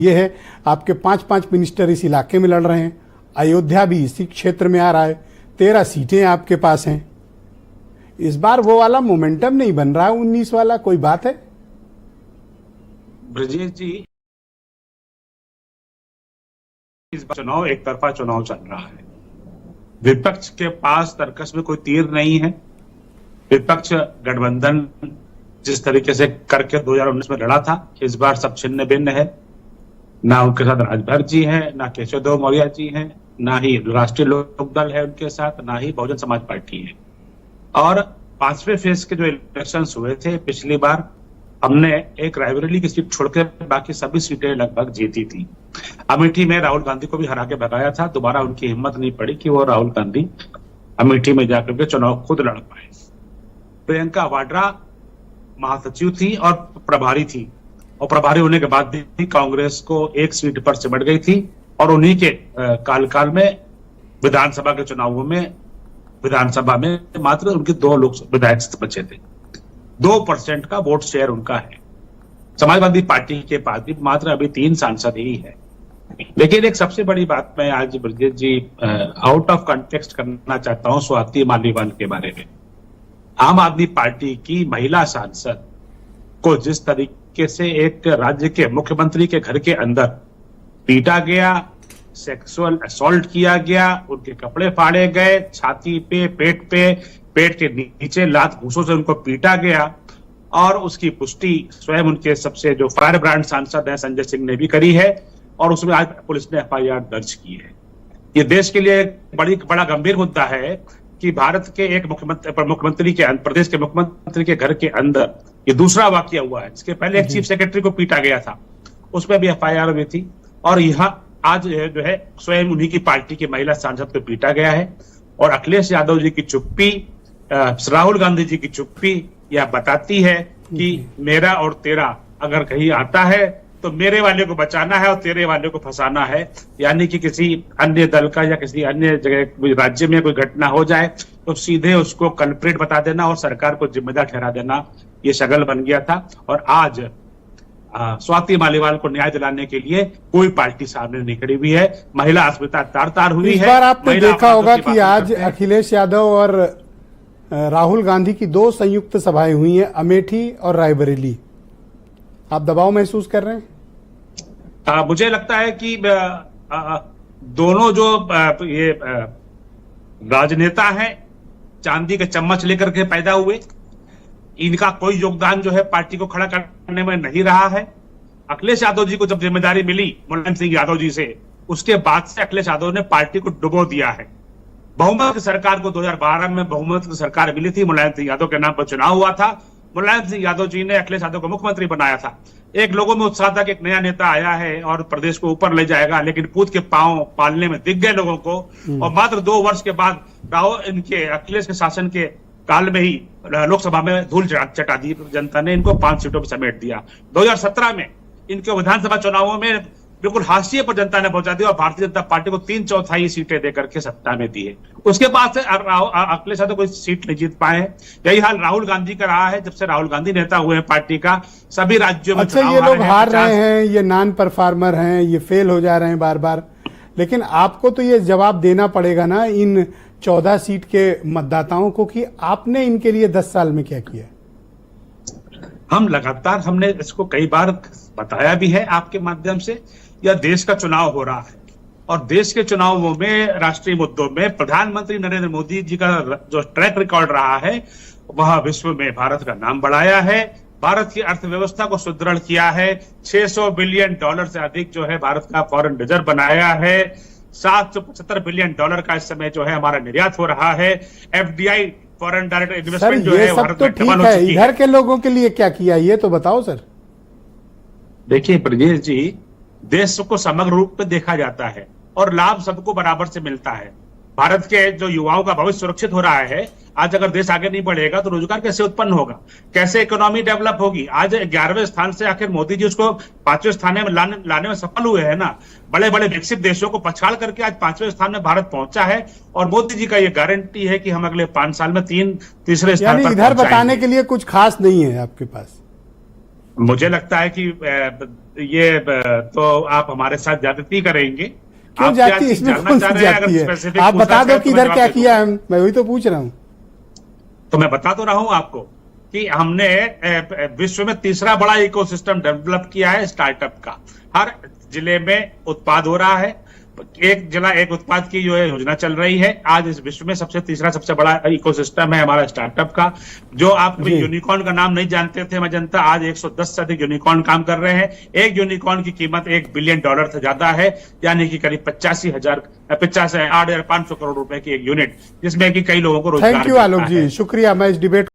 ये है आपके 5-5 मिनिस्टर इस इलाके में लड़ रहे हैं, अयोध्या भी इसी क्षेत्र में आ रहा है, 13 सीटें आपके पास हैं। इस बार वो वाला मोमेंटम नहीं बन रहा है 19 वाला, कोई बात है? ब्रजेश जी, इस बार चुनाव एक तरफा चुनाव चल रहा है। विपक्ष के पास तर्कस में कोई तीर नहीं है। विपक्ष गठबंधन जिस तरीके से करके 2019 में लड़ा था, इस बार सब छिन्न भिन्न है। ना उनके साथ राजभर जी हैं, ना केशव देव मौर्य जी हैं, ना ही राष्ट्रीय लोकदल है उनके साथ, ना ही बहुजन समाज पार्टी है। और 5वें फेज के जो इलेक्शंस हुए थे पिछली बार, हमने एक रायबरेली की सीट छोड़कर बाकी सभी सीटें लगभग जीती थी। अमेठी में राहुल गांधी को भी हरा के भगाया था। दोबारा उनकी हिम्मत नहीं पड़ी कि वो राहुल गांधी अमेठी में जाकर के चुनाव खुद लड़ पाए। प्रियंका वाड्रा महासचिव थी और प्रभारी थी, और प्रभारी होने के बाद भी कांग्रेस को एक सीट पर सिमट गई थी। और उन्हीं के काल में विधानसभा के चुनावों में विधानसभा में मात्र उनके 2 लोग विधायक बचे थे। 2% का वोट शेयर उनका है। समाजवादी पार्टी के पास भी मात्र अभी 3 सांसद ही है। लेकिन एक सबसे बड़ी बात मैं आज ब्रजेश जी आउट ऑफ कंटेक्स्ट करना चाहता हूं स्वाति मालीवाल के बारे में। आम आदमी पार्टी की महिला सांसद को जिस तरीके से एक राज्य के मुख्यमंत्री के घर के अंदर पीटा गया, सेक्सुअल असॉल्ट किया गया, उनके कपड़े फाड़े गए, छाती पे, पेट के नीचे लात घूसों से उनको पीटा गया, और उसकी पुष्टि स्वयं उनके सबसे जो फायर ब्रांड सांसद हैं संजय सिंह ने भी करी है, और उसमें आज पुलिस ने FIR दर्ज की है। ये देश के लिए बड़ा गंभीर मुद्दा है कि भारत के एक मुख्यमंत्री के प्रदेश के मुख्यमंत्री के घर के अंदर ये दूसरा वाकया हुआ है। इसके पहले एक चीफ सेक्रेटरी को पीटा गया था, उसमें भी FIR हुई थी, और यहाँ आज जो है स्वयं उन्हीं की पार्टी की महिला सांसद को पीटा गया है। और अखिलेश यादव जी की चुप्पी, राहुल गांधी जी की चुप्पी यह बताती है कि मेरा और तेरा अगर कहीं आता है तो मेरे वाले को बचाना है और तेरे वाले को फंसाना है। यानी कि किसी अन्य दल का या किसी अन्य जगह राज्य में कोई घटना हो जाए तो सीधे उसको कल्प्रिट बता देना और सरकार को जिम्मेदार ठहरा देना, ये शगल बन गया था। और आज स्वाति मालीवाल को न्याय दिलाने के लिए कोई पार्टी सामने नहीं खड़ी हुई है। महिला अस्मिता तार हुई है। इस बार आपने देखा होगा कि आज अखिलेश यादव और राहुल गांधी की 2 संयुक्त सभाएं हुई हैं, अमेठी और रायबरेली। आप दबाव महसूस कर रहे हैं? मुझे लगता है कि दोनों जो ये राजनेता हैं, चांदी के चम्मच लेकर के पैदा हुए, इनका कोई योगदान जो है पार्टी को खड़ा करने में नहीं रहा है। अखिलेश यादव जी को जब जिम्मेदारी मिली मुलायम सिंह यादव जी से, उसके बाद से अखिलेश यादव ने पार्टी को डुबो दिया है। बहुमत की सरकार को 2012 में बहुमत की सरकार मिली थी, मुलायम सिंह यादव के नाम पर चुनाव हुआ था। मुलायम सिंह यादव जी ने अखिलेश यादव को मुख्यमंत्री बनाया था। एक लोगों में उत्साह था कि एक नया नेता आया है और प्रदेश को ऊपर ले जाएगा, लेकिन पूत के पांव पालने में दिख गए लोगों को। और मात्र 2 वर्ष के बाद इनके अखिलेश के शासन के काल में ही लोकसभा में धूल चटा दी जनता ने, इनको 5 सीटों पर समेट दिया। 2017 में इनके विधानसभा चुनावों में बिल्कुल हाशिए पर जनता ने पहुंचा दिया और भारतीय जनता पार्टी को 3/4 सीटें देकर के सत्ता में दी है। उसके बाद से अखिलेश यादव कोई सीट नहीं जीत पाए हैं। यही हाल राहुल गांधी का रहा है। जब से राहुल गांधी नेता हुए हैं पार्टी का, सभी राज्यों में अच्छा, ये लोग हार रहे हैं, ये नॉन परफॉर्मर हैं, ये फेल हो जा रहे हैं बार बार, लेकिन आपको तो ये जवाब देना पड़ेगा ना इन 14 सीट के मतदाताओं को कि आपने इनके लिए 10 साल में क्या किया। हम लगातार हमने इसको कई बार बताया भी है आपके माध्यम से। यह देश का चुनाव हो रहा है और देश के चुनावों में राष्ट्रीय मुद्दों में प्रधानमंत्री नरेंद्र मोदी जी का जो ट्रैक रिकॉर्ड रहा है, वह विश्व में भारत का नाम बढ़ाया है, भारत की अर्थव्यवस्था को सुदृढ़ किया है, $600 बिलियन से अधिक जो है भारत का फॉरेन रिजर्व बनाया है, $775 बिलियन का इस समय जो है हमारा निर्यात हो रहा है, FDI फॉरेन डायरेक्ट इन्वेस्टमेंट जो है भारत में डबल हो चुकी है। इधर के लोगों के लिए क्या किया, ये तो बताओ सर। देखिए ब्रजेश जी, देश को समग्र रूप में देखा जाता है और लाभ सबको बराबर से मिलता है। भारत के जो युवाओं का भविष्य सुरक्षित हो रहा है। आज अगर देश आगे नहीं बढ़ेगा तो रोजगार कैसे उत्पन्न होगा, कैसे इकोनॉमी डेवलप होगी। आज 11वें स्थान से आखिर मोदी जी उसको 5वें स्थान में लाने में सफल हुए हैं ना। बड़े बड़े विकसित देशों को पछाड़ करके आज 5वें स्थान में भारत पहुंचा है, और मोदी जी का ये गारंटी है कि हम अगले 5 साल में तीसरे स्थान पर। इधर बताने के लिए कुछ खास नहीं है आपके पास। मुझे लगता है कि ये तो आप हमारे साथ ज्यादती करेंगे। क्यों आप क्या जाती है? चीज इसमें जानना कौन चाह सी रहे हैं? जाती अगर है? specific आप पूछना बता दो चाहें कि तो मैं इधर जवाब क्या दे किया है, मैं वही तो पूछ रहा हूँ। तो मैं बता तो रहा हूं आपको कि हमने विश्व में तीसरा बड़ा इकोसिस्टम डेवलप किया है स्टार्टअप का। हर जिले में उत्पाद हो रहा है, एक जिला एक उत्पाद की जो है योजना चल रही है। आज इस विश्व में तीसरा सबसे बड़ा इकोसिस्टम है हमारा स्टार्टअप का। जो आप कभी जी। यूनिकॉर्न का नाम नहीं जानते थे, मैं जानता, आज 110 से अधिक यूनिकॉर्न काम कर रहे हैं। एक यूनिकॉर्न की कीमत $1 बिलियन से ज्यादा है, यानी कि करीब 85,500 करोड़ रुपए की एक यूनिट, जिसमें कि कई लोगों को रोजगार थैंक यू मिलता आलोक है। जी, शुक्रिया। मैं इस डिबेट